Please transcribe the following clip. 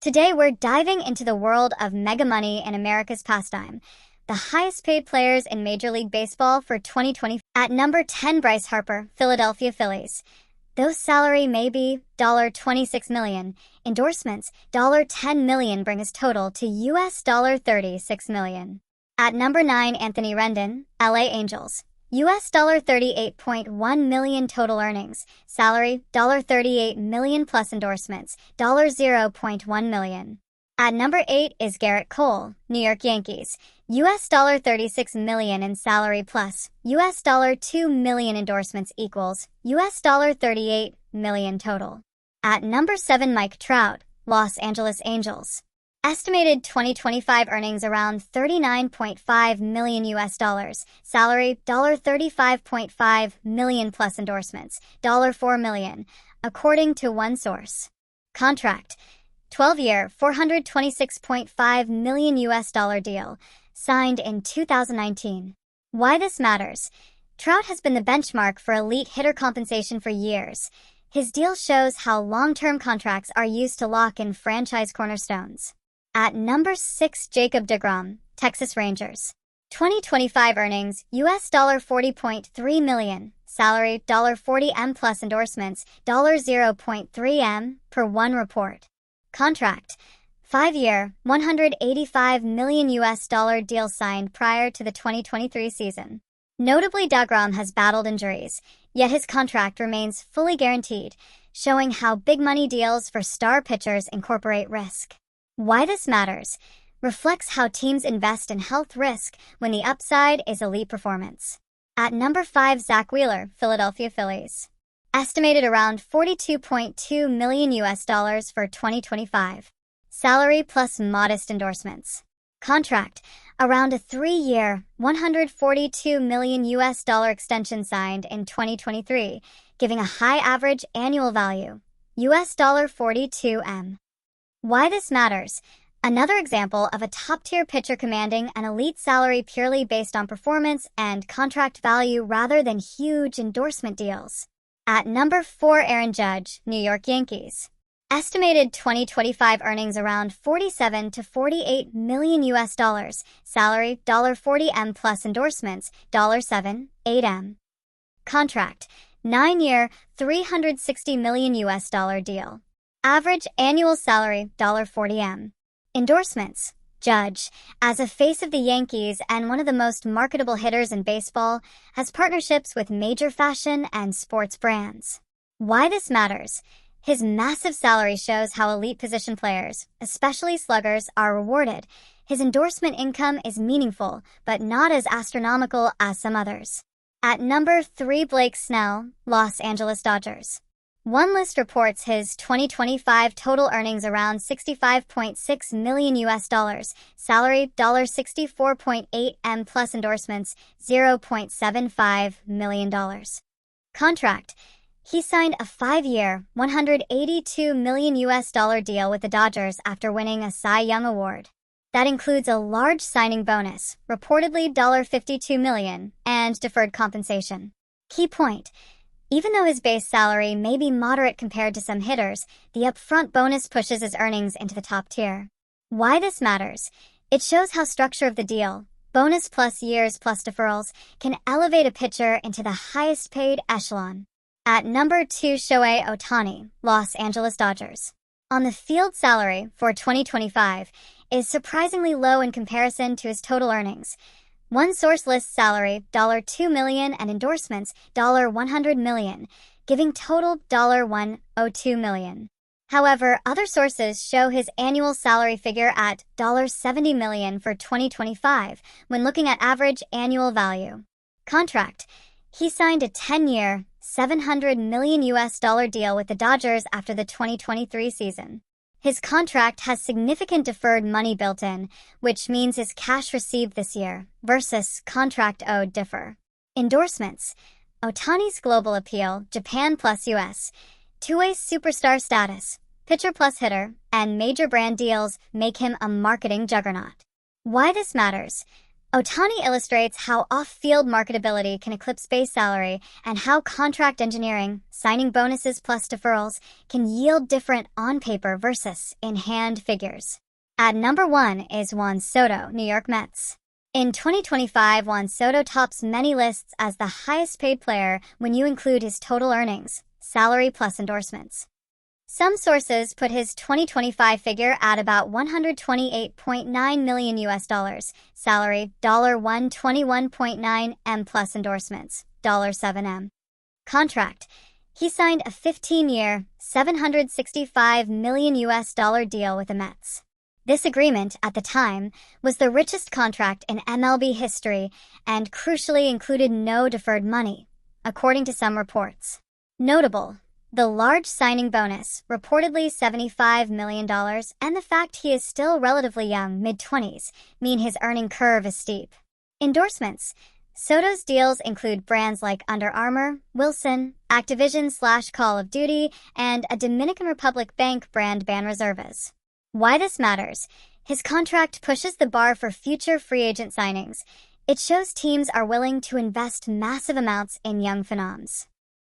Today we're diving into the world of mega money and America's pastime, the highest paid players in Major League Baseball for 2020. At number 10, Bryce Harper, Philadelphia Phillies. Though salary may be $26 million, endorsements $10 million bring his total to $36 million. At number 9, Anthony Rendon, LA Angels. $38.1 million total earnings, salary $38 million plus endorsements $0.1 million. At number 8 is Garrett Cole, New York Yankees. $36 million in salary plus $2 million endorsements equals $38 million total. At number 7, Mike Trout, Los Angeles Angels. Estimated 2025 earnings around $39.5 million, salary $35.5 million plus endorsements $4 million, according to one source. Contract: 12-year, $426.5 million deal, signed in 2019. Why this matters? Trout has been the benchmark for elite hitter compensation for years. His deal shows how long-term contracts are used to lock in franchise cornerstones. At number 6, Jacob deGrom, Texas Rangers. 2025 earnings, $40.3 million, salary $40 M plus endorsements $0.3 M per one report. Contract: 5-year, $185 million deal signed prior to the 2023 season. Notably, deGrom has battled injuries, yet his contract remains fully guaranteed, showing how big money deals for star pitchers incorporate risk. Why this matters reflects how teams invest in health risk when the upside is elite performance. At number 5, Zach Wheeler, Philadelphia Phillies. Estimated around $42.2 million for 2025. Salary plus modest endorsements. Contract: around a 3-year, $142 million extension signed in 2023, giving a high average annual value, $42 M. Why this matters? Another example of a top-tier pitcher commanding an elite salary purely based on performance and contract value rather than huge endorsement deals. At number 4, Aaron Judge, New York Yankees. Estimated 2025 earnings around $47 to $48 million, salary $40 M plus endorsements $7.8 M. Contract: 9-year, $360 million deal. Average annual salary $40 M. Endorsements: Judge, as a face of the Yankees and one of the most marketable hitters in baseball, has partnerships with major fashion and sports brands. Why this matters? His massive salary shows how elite position players, especially sluggers, are rewarded. His endorsement income is meaningful, but not as astronomical as some others. At number 3, Blake Snell, Los Angeles Dodgers. One list reports his 2025 total earnings around $65.6 million, salary $64.8 M plus endorsements $0.75 million. Contract: he signed a 5-year, $182 million deal with the Dodgers after winning a Cy Young Award. That includes a large signing bonus, reportedly $52 million, and deferred compensation. Key point: even though his base salary may be moderate compared to some hitters, the upfront bonus pushes his earnings into the top tier. Why this matters? It shows how structure of the deal, bonus plus years plus deferrals, can elevate a pitcher into the highest paid echelon. At number 2, Shohei Ohtani, Los Angeles Dodgers. On the field, salary for 2025 is surprisingly low in comparison to his total earnings. One source lists salary $2 million and endorsements $100 million, giving total $102 million. However, other sources show his annual salary figure at $70 million for 2025 when looking at average annual value. Contract: he signed a 10-year, $700 million deal with the Dodgers after the 2023 season. His contract has significant deferred money built in, which means his cash received this year versus contract owed differ. Endorsements: Ohtani's global appeal, Japan plus US, two-way superstar status, pitcher plus hitter, and major brand deals make him a marketing juggernaut. Why this matters? Ohtani illustrates how off-field marketability can eclipse base salary and how contract engineering, signing bonuses plus deferrals, can yield different on-paper versus in-hand figures. At number 1 is Juan Soto, New York Mets. In 2025, Juan Soto tops many lists as the highest-paid player when you include his total earnings, salary plus endorsements. Some sources put his 2025 figure at about $128.9 million US, salary $121.9 M plus endorsements $7 M. Contract: he signed a 15-year, $765 million US deal with the Mets. This agreement, at the time, was the richest contract in MLB history and crucially included no deferred money, according to some reports. Notable: the large signing bonus, reportedly $75 million, and the fact he is still relatively young, mid-20s, mean his earning curve is steep. Endorsements: Soto's deals include brands like Under Armour, Wilson, Activision/Call of Duty, and a Dominican Republic bank brand Banreservas. Why this matters: his contract pushes the bar for future free agent signings. It shows teams are willing to invest massive amounts in young phenoms.